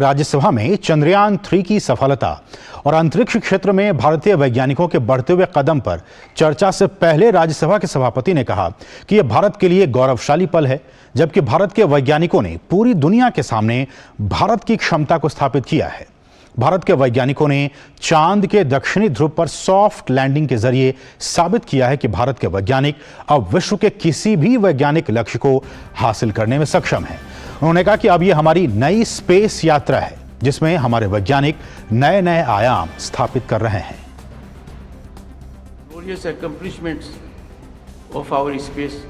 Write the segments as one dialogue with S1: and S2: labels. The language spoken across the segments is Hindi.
S1: राज्यसभा में चंद्रयान-3 की सफलता और अंतरिक्ष क्षेत्र में भारतीय वैज्ञानिकों के बढ़ते हुए कदम पर चर्चा से पहले राज्यसभा के सभापति ने कहा कि यह भारत के लिए गौरवशाली पल है, जबकि भारत के वैज्ञानिकों ने पूरी दुनिया के सामने भारत की क्षमता को स्थापित किया है। भारत के वैज्ञानिकों ने चांद के दक्षिणी ध्रुव पर सॉफ्ट लैंडिंग के जरिए साबित किया है कि भारत के वैज्ञानिक अब विश्व के किसी भी वैज्ञानिक लक्ष्य को हासिल करने में सक्षम हैं। उन्होंने कहा कि अब यह हमारी नई स्पेस यात्रा है, जिसमें हमारे वैज्ञानिक नए नए आयाम स्थापित कर रहे हैं।
S2: Glorious accomplishments of our space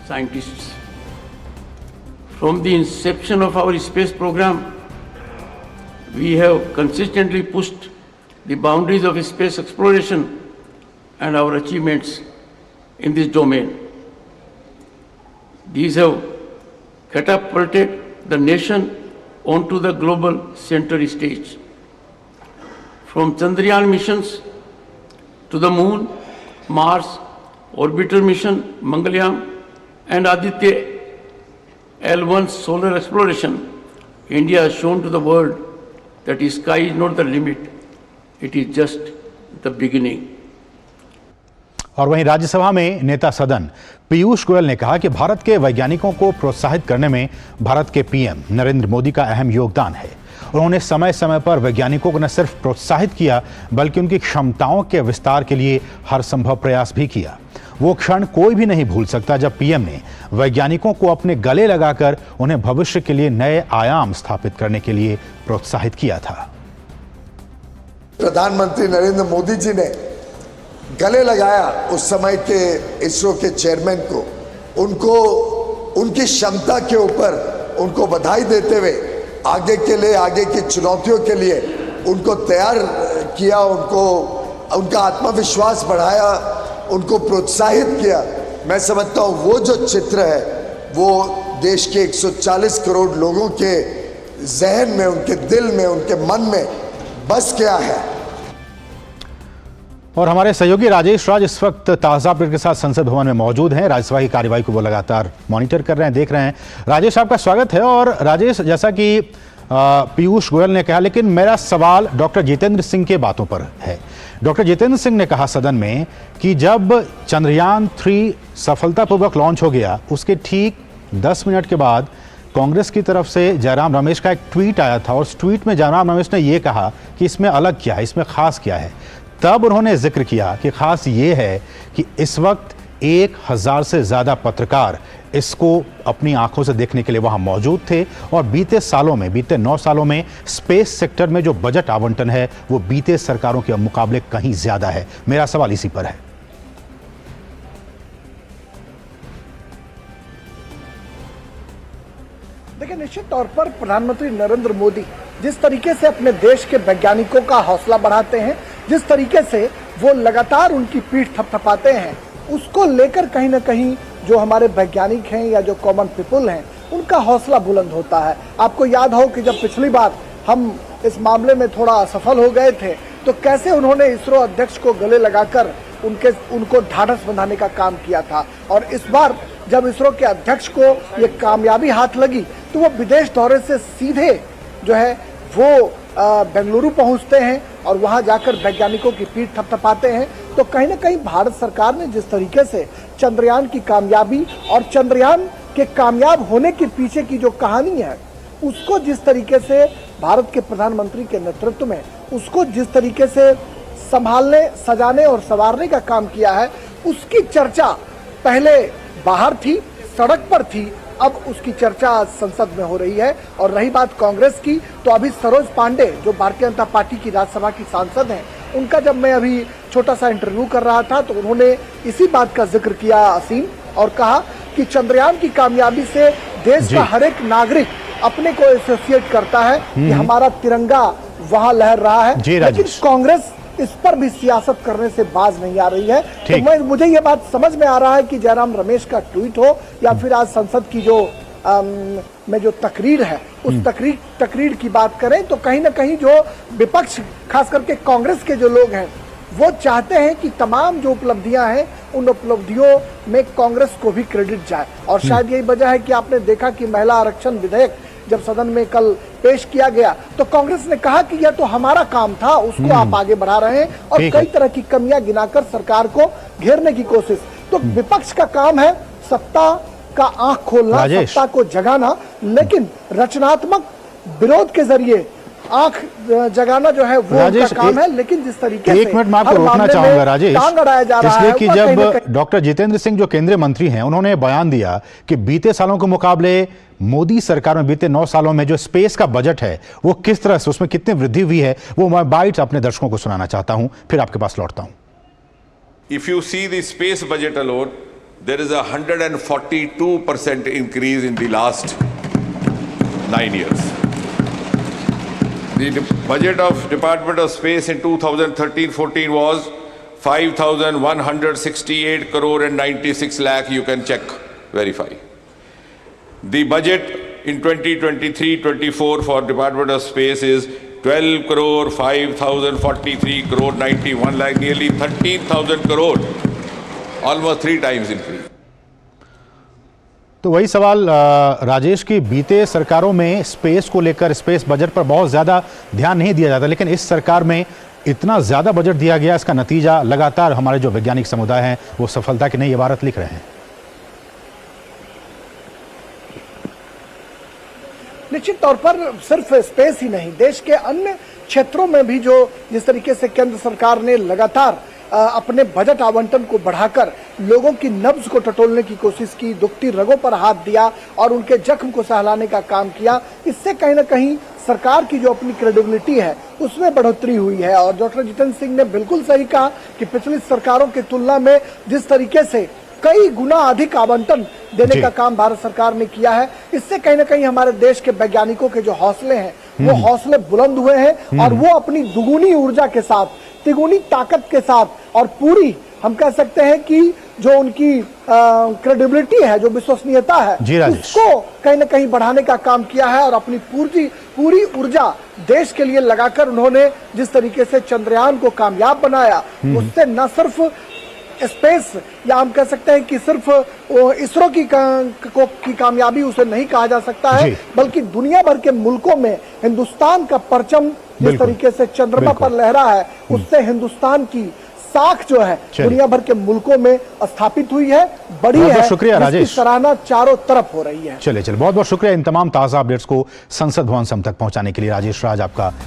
S2: scientists. From the inception of our space program, we have consistently pushed the boundaries of space exploration and our achievements in this domain. These have catapulted the nation onto the global center stage. From Chandrayaan missions to the Moon, Mars, Orbiter mission, Mangalyaan, and Aditya L1 solar exploration, India has shown to the world that the sky is not the limit, it is just the beginning.
S1: और वहीं राज्यसभा में नेता सदन पीयूष गोयल ने कहा कि भारत के वैज्ञानिकों को प्रोत्साहित करने में भारत के पीएम नरेंद्र मोदी का अहम योगदान है। उन्होंने समय समय पर वैज्ञानिकों को न सिर्फ प्रोत्साहित किया, बल्कि उनकी क्षमताओं के विस्तार के लिए हर संभव प्रयास भी किया। वो क्षण कोई भी नहीं भूल सकता जब पीएम ने वैज्ञानिकों को अपने गले लगाकर उन्हें भविष्य के लिए नए आयाम स्थापित करने के लिए प्रोत्साहित किया था।
S3: प्रधानमंत्री नरेंद्र मोदी जी ने गले लगाया उस समय के इसरो के चेयरमैन को, उनको उनकी क्षमता के ऊपर उनको बधाई देते हुए आगे के लिए, आगे की चुनौतियों के लिए उनको तैयार किया, उनका आत्मविश्वास बढ़ाया, उनको प्रोत्साहित किया। मैं समझता हूँ वो जो चित्र है वो देश के 140 करोड़ लोगों के जहन में, उनके दिल में, उनके मन में बस गया है।
S1: और हमारे सहयोगी राजेश राज इस वक्त ताज़ा अपडेट के साथ संसद भवन में मौजूद हैं। राज्यसभा की कार्यवाही को वो लगातार मॉनिटर कर रहे हैं, देख रहे हैं। राजेश, आपका स्वागत है। और राजेश, जैसा कि पीयूष गोयल ने कहा, लेकिन मेरा सवाल डॉक्टर जितेंद्र सिंह के बातों पर है। डॉक्टर जितेंद्र सिंह ने कहा सदन में कि जब चंद्रयान-3 सफलतापूर्वक लॉन्च हो गया, उसके ठीक 10 मिनट के बाद कांग्रेस की तरफ से जयराम रमेश का एक ट्वीट आया था और उस ट्वीट में जयराम रमेश ने यह कहा कि इसमें अलग क्या है, इसमें खास क्या है। तब उन्होंने जिक्र किया कि खास ये है कि इस वक्त 1000 से ज़्यादा पत्रकार इसको अपनी आंखों से देखने के लिए वहां मौजूद थे और बीते 9 सालों में स्पेस सेक्टर में जो बजट आवंटन है वो बीते सरकारों के मुकाबले कहीं ज़्यादा है। मेरा सवाल इसी पर है।
S4: देखिए, निश्चित तौर पर प्रधानमंत्री नरेंद्र मोदी जिस तरीके से अपने देश के वैज्ञानिकों का हौसला बढ़ाते हैं, जिस तरीके से वो लगातार उनकी पीठ थपथपाते हैं, उसको लेकर कहीं ना कहीं जो हमारे वैज्ञानिक हैं या जो कॉमन पीपल हैं, उनका हौसला बुलंद होता है। आपको याद हो कि जब पिछली बार हम इस मामले में थोड़ा असफल हो गए थे, तो कैसे उन्होंने इसरो अध्यक्ष को गले लगाकर उनको ढाढ़स बंधाने का काम किया था। और इस बार जब इसरो के अध्यक्ष को ये कामयाबी हाथ लगी, तो वो विदेश दौरे से सीधे जो है वो बेंगलुरु पहुंचते हैं और वहां जाकर वैज्ञानिकों की पीठ थपथपाते हैं। तो कहीं ना कहीं भारत सरकार ने जिस तरीके से चंद्रयान की कामयाबी और चंद्रयान के कामयाब होने के पीछे की जो कहानी है, उसको जिस तरीके से भारत के प्रधानमंत्री के नेतृत्व में उसको जिस तरीके से संभालने, सजाने और संवारने का काम किया है, उसकी चर्चा पहले बाहर थी, सड़क पर थी, अब उसकी चर्चा आज संसद में हो रही है। और रही बात कांग्रेस की, तो अभी सरोज पांडे जो भारतीय जनता पार्टी की राज्यसभा की सांसद हैं, उनका जब मैं अभी छोटा सा इंटरव्यू कर रहा था तो उन्होंने इसी बात का जिक्र किया असीम, और कहा कि चंद्रयान की कामयाबी से देश का हर एक नागरिक अपने को एसोसिएट करता है कि हमारा तिरंगा वहां लहर रहा है। लेकिन कांग्रेस इस पर भी सियासत करने से बाज नहीं आ रही है। तो मुझे ये बात समझ में आ रहा है कि जयराम रमेश का ट्वीट हो या फिर आज संसद की जो में जो तकरीर है, उस तकरीर की बात करें, तो कहीं ना कहीं जो विपक्ष, खास करके कांग्रेस के जो लोग हैं, वो चाहते हैं कि तमाम जो उपलब्धियां हैं, उन उपलब्धियों में कांग्रेस को भी क्रेडिट जाए। और शायद यही वजह है कि आपने देखा कि महिला आरक्षण विधेयक जब सदन में कल पेश किया गया तो कांग्रेस ने कहा कि यह तो हमारा काम था, उसको आप आगे बढ़ा रहे हैं और
S1: ठीक
S4: कई
S1: है।
S4: तरह की कमियां गिनाकर सरकार को घेरने की कोशिश। तो विपक्ष का काम है सत्ता का आंख खोलना,
S1: राजेश।
S4: सत्ता को जगाना, लेकिन रचनात्मक विरोध के जरिए आंख जगाना जो है वो
S1: राजेश,
S4: उनका काम है। लेकिन जिस तरीके से
S1: एक मिनट मैं आपको
S4: हर
S1: रोकना
S4: मामले में
S1: चाहूंगा राजेश,
S4: टांग अड़ाया जा रहा
S1: इसलिए
S4: है,
S1: कि
S4: वह कहीं न
S1: जब
S4: कहीं
S1: डॉक्टर जितेंद्र सिंह जो केंद्रीय मंत्री हैं उन्होंने बयान दिया कि बीते सालों के मुकाबले मोदी सरकार में बीते 9 सालों में जो स्पेस का बजट है वो किस तरह से उसमें कितनी वृद्धि हुई है, वो मैं बाइट्स अपने दर्शकों को सुनाना चाहता हूं, फिर आपके पास लौटता हूं।
S5: If you see the space budget alone, there is a 142% increase in the last 9 years. The budget of Department of Space in 2013-14 was 5,168 crore and 96 lakh. You can check, verify. The budget in 2023-24 for Department of Space is 12 crore 5,043 crore 91 lakh, nearly 13,000 crore, almost 3 times increase.
S1: तो वही सवाल राजेश की बीते सरकारों में स्पेस को लेकर, स्पेस बजट पर बहुत ज्यादा ध्यान नहीं दिया जाता, लेकिन इस सरकार में इतना ज्यादा बजट दिया गया, इसका नतीजा लगातार हमारे जो वैज्ञानिक समुदाय हैं वो सफलता की नई इबारत लिख रहे हैं।
S4: निश्चित तौर पर सिर्फ स्पेस ही नहीं, देश के अन्य क्षेत्रों में भी जो जिस तरीके से केंद्र सरकार ने लगातार अपने बजट आवंटन को बढ़ाकर लोगों की नब्ज को टटोलने की कोशिश की, दुखती रगों पर हाथ दिया और उनके जख्म को सहलाने का काम किया, इससे कहीं ना कहीं सरकार की जो अपनी क्रेडिबिलिटी है उसमें बढ़ोतरी हुई है। और डॉक्टर जितेंद्र सिंह ने बिल्कुल सही कहा कि पिछली सरकारों की तुलना में जिस तरीके से कई गुना अधिक आवंटन देने का काम भारत सरकार ने किया है, इससे कहीं ना कहीं हमारे देश के वैज्ञानिकों के जो हौसले हैं वो हौसले बुलंद हुए हैं और वो अपनी दुगुनी ऊर्जा के साथ, तिगुनी ताकत के साथ और पूरी, हम कह सकते हैं कि जो उनकी क्रेडिबिलिटी है, जो विश्वसनीयता है, उसको कहीं ना कहीं बढ़ाने का काम किया है और अपनी पूरी ऊर्जा देश के लिए लगाकर उन्होंने जिस तरीके से चंद्रयान को कामयाब बनाया, उससे न सिर्फ स्पेस या हम कह सकते हैं कि सिर्फ इसरो की कामयाबी उसे नहीं कहा जा सकता है, बल्कि दुनिया भर के मुल्कों में हिंदुस्तान का परचम जिस तरीके से चंद्रमा पर लहरा है, उससे हिंदुस्तान की साख जो है दुनिया भर के मुल्कों में स्थापित हुई है, बड़ी है।
S1: शुक्रिया राजेश,
S4: सराहना चारों तरफ हो रही है।
S1: चलिए बहुत बहुत शुक्रिया इन तमाम ताजा अपडेट्स को संसद भवन से हम तक पहुंचाने के लिए। राजेश राज आपका